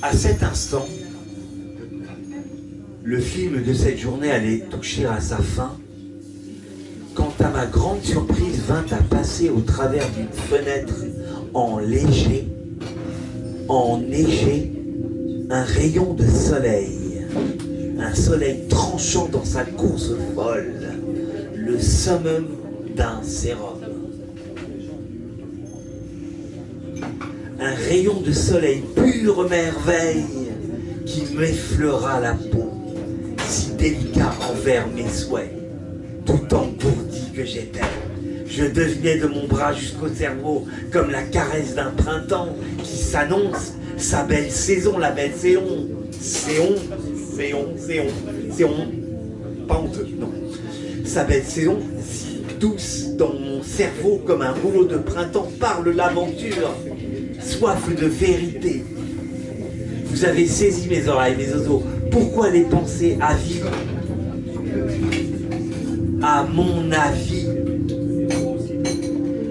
À cet instant, le film de cette journée allait toucher à sa fin, quand à ma grande surprise vint à passer au travers d'une fenêtre enneigée, un rayon de soleil, un soleil tranchant dans sa course folle, le summum d'un sérum. Un rayon de soleil pure merveille qui m'effleura la peau, si délicat envers mes souhaits, tout engourdi que j'étais. Je devinais de mon bras jusqu'au cerveau comme la caresse d'un printemps qui s'annonce, sa belle saison, la belle Séon, pas honteux, non. Sa belle Séon, si douce dans mon cerveau comme un rouleau de printemps, parle l'aventure, soif de vérité. Vous avez saisi mes oreilles, mes oiseaux, pourquoi les pensées avives? À mon avis,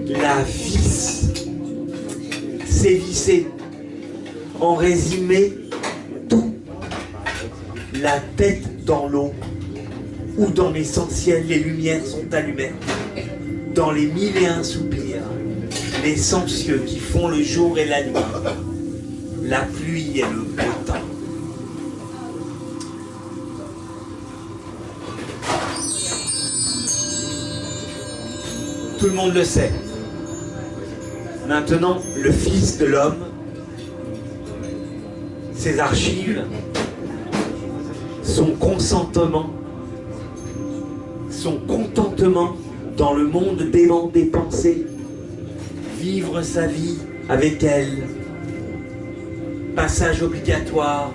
la vis sévissait. En résumé, tout, la tête dans l'eau, où dans l'essentiel les lumières sont allumées, dans les mille et un soupirs, les cent cieux qui font le jour et la nuit, la pluie et le beau temps. Tout le monde le sait. Maintenant, le Fils de l'homme, ses archives, son consentement, son contentement dans le monde dément des pensées, vivre sa vie avec elle, passage obligatoire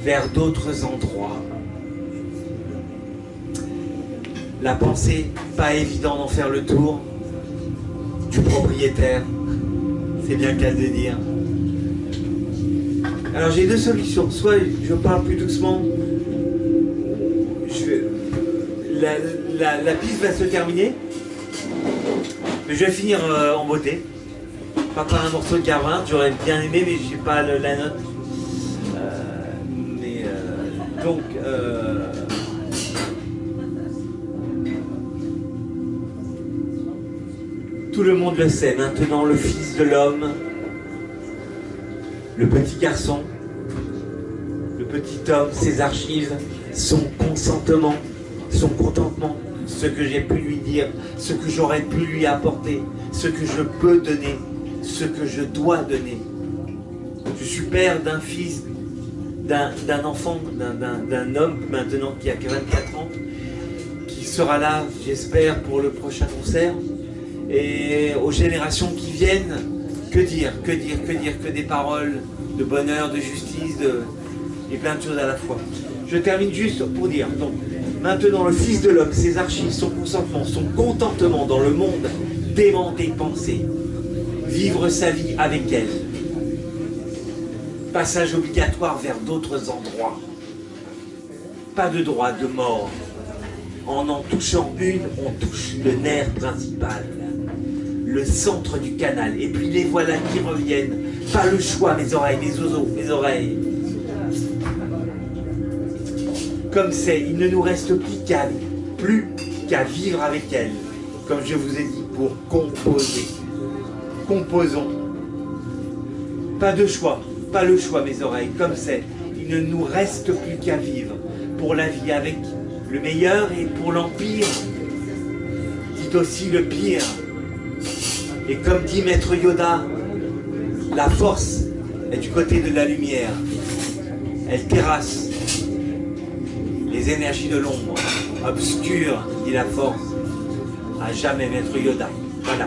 vers d'autres endroits. La pensée, pas évident d'en faire le tour, du propriétaire, c'est bien qu'à le dire. Alors j'ai deux solutions, soit je parle plus doucement, la piste va se terminer, mais je vais finir en beauté, pas par un morceau de Gavin, j'aurais bien aimé mais j'ai pas la note, donc tout le monde le sait maintenant, le Fils de l'homme, le petit garçon, le petit homme, ses archives, son consentement, son contentement, ce que j'ai pu lui dire, ce que j'aurais pu lui apporter, ce que je peux donner, ce que je dois donner. Je suis père d'un fils, d'un enfant, d'un homme maintenant qui a que 24 ans, qui sera là, j'espère, pour le prochain concert. Et aux générations qui viennent, que dire que des paroles de bonheur, de justice, et plein de choses à la fois. Je termine juste pour dire, donc, maintenant le Fils de l'homme, ses archives, son consentement, son contentement dans le monde dément des pensées, vivre sa vie avec elle, passage obligatoire vers d'autres endroits, pas de droit de mort, en touchant une, on touche le nerf principal, le centre du canal, et puis les voilà qui reviennent, pas le choix, mes oreilles, mes oiseaux, mes oreilles. Comme c'est, il ne nous reste plus qu'à vivre avec elle, comme je vous ai dit, pour composer. Composons. Pas de choix, pas le choix, mes oreilles, comme c'est, il ne nous reste plus qu'à vivre pour la vie avec le meilleur et pour l'empire, dit aussi le pire. Et comme dit Maître Yoda, la force est du côté de la lumière. Elle terrasse les énergies de l'ombre, obscure, dit la force, à jamais Maître Yoda. Voilà.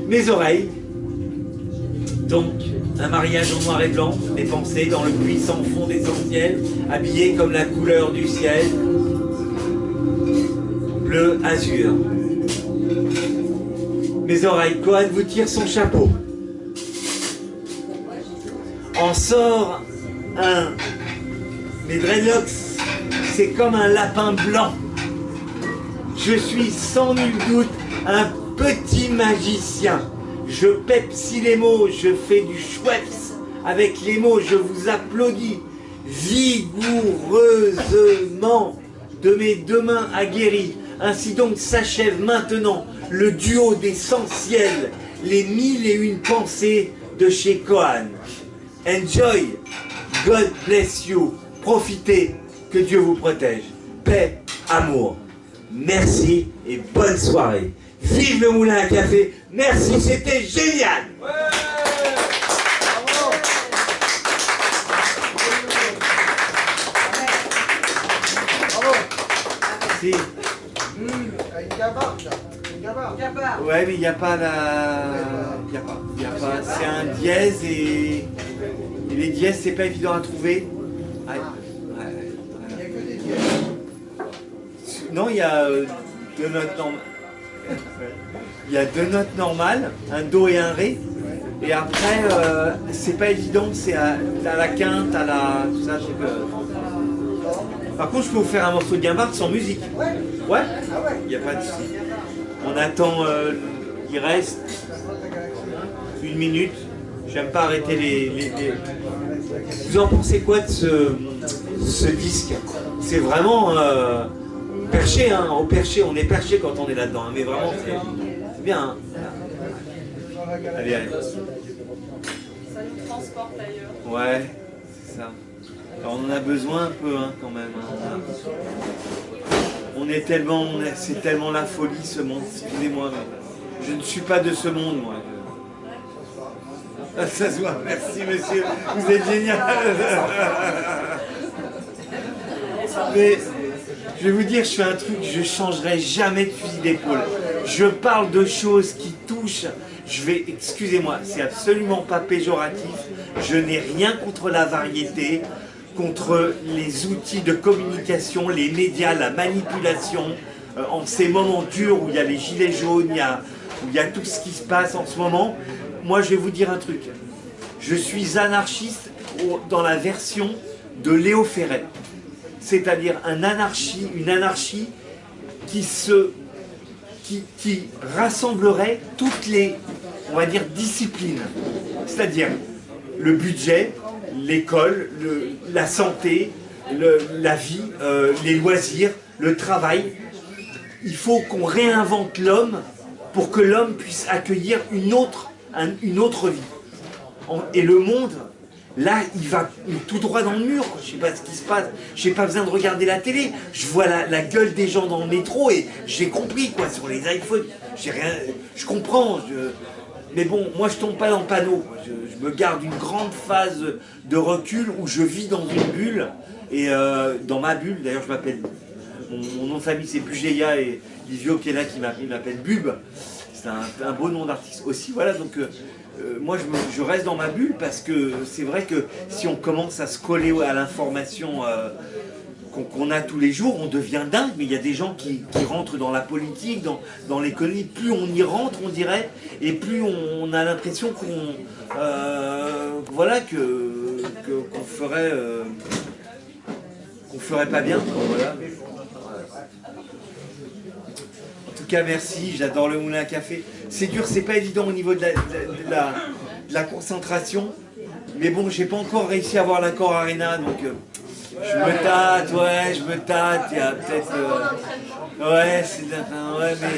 Mes oreilles, donc, un mariage en noir et blanc, des pensées dans le puissant fond essentiel, habillé comme la couleur du ciel, bleu azur. Mes oreilles, Cohan vous tire son chapeau. En sort un... Mes dreadlocks, c'est comme un lapin blanc. Je suis sans nul doute un petit magicien. Je pepsi les mots, je fais du Schweppes avec les mots, je vous applaudis vigoureusement de mes deux mains aguerries. Ainsi donc s'achève maintenant le duo d'essentiel, les 1001 pensées de chez Kohan. Enjoy, God bless you, profitez, que Dieu vous protège. Paix, amour, merci et bonne soirée. Vive le moulin à café, merci, c'était génial. Merci. Une gabarde. Ouais, mais il n'y a pas la... Il n'y a pas. C'est un dièse et les dièses, c'est pas évident à trouver. Ah, ouais. Non, il y a deux notes normales. Il y a deux notes normales, un do et un ré. Et après, c'est pas évident, c'est à la quinte, à la... tout ça, je sais pas. Par contre, je peux vous faire un morceau de guimbarde sans musique. Ouais. Il n'y a pas de souci. On attend, il reste 1 minute. J'aime pas arrêter les... Vous en pensez quoi de ce disque? C'est vraiment perché, hein, au perché, on est perché quand on est là-dedans, hein, mais vraiment, c'est bien. Hein. Allez. Ça nous transporte ailleurs. Ouais, c'est ça. Alors, on en a besoin un peu, hein, quand même. Hein. On est tellement, c'est tellement la folie ce monde. Excusez-moi, mais je ne suis pas de ce monde, moi. Ça se voit, merci monsieur, vous êtes génial. Mais je vais vous dire, je fais un truc, je ne changerai jamais de fusil d'épaule. Je parle de choses qui touchent. Excusez-moi, c'est absolument pas péjoratif. Je n'ai rien contre la variété, contre les outils de communication, les médias, la manipulation. En ces moments durs où il y a les gilets jaunes, où il y a tout ce qui se passe en ce moment. Moi, je vais vous dire un truc. Je suis anarchiste dans la version de Léo Ferré. C'est-à-dire une anarchie qui rassemblerait toutes les, on va dire, disciplines. C'est-à-dire le budget, l'école, la santé, la vie, les loisirs, le travail. Il faut qu'on réinvente l'homme pour que l'homme puisse accueillir une autre vie. Et le monde, là, il va tout droit dans le mur. Je ne sais pas ce qui se passe. Je n'ai pas besoin de regarder la télé. Je vois la gueule des gens dans le métro et j'ai compris, quoi, sur les iPhones. Je comprends. Mais bon, moi, je ne tombe pas dans le panneau. Je me garde une grande phase de recul où je vis dans une bulle. Et dans ma bulle, d'ailleurs, je m'appelle... Mon nom de famille, c'est Bugeya et Livio qui est là, qui m'appelle Bub. C'est un beau nom d'artiste aussi. Voilà, donc moi, je reste dans ma bulle parce que c'est vrai que si on commence à se coller à l'information qu'on a tous les jours, on devient dingue. Mais il y a des gens qui rentrent dans la politique, dans l'économie. Plus on y rentre, on dirait, et plus on a l'impression voilà, qu'on ferait pas bien. Voilà. En tout cas, merci, j'adore le moulin à café. C'est dur, c'est pas évident au niveau de la concentration. Mais bon, j'ai pas encore réussi à avoir l'accord Arena, donc je me tâte, il y a peut-être... ouais, c'est... ouais, mais...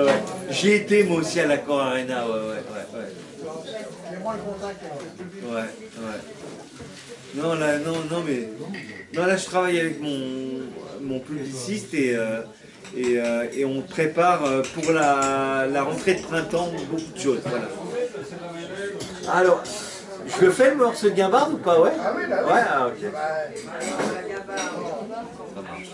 ouais. J'ai été moi aussi à l'accord Arena, ouais. Non, là, non, là, je travaille avec mon publiciste et on prépare pour la rentrée de printemps beaucoup de choses, voilà. Alors, je le fais le morceau de guimbarde ou pas, ouais? Ah oui, là, ouais, ah, ok. bah, Ça marche.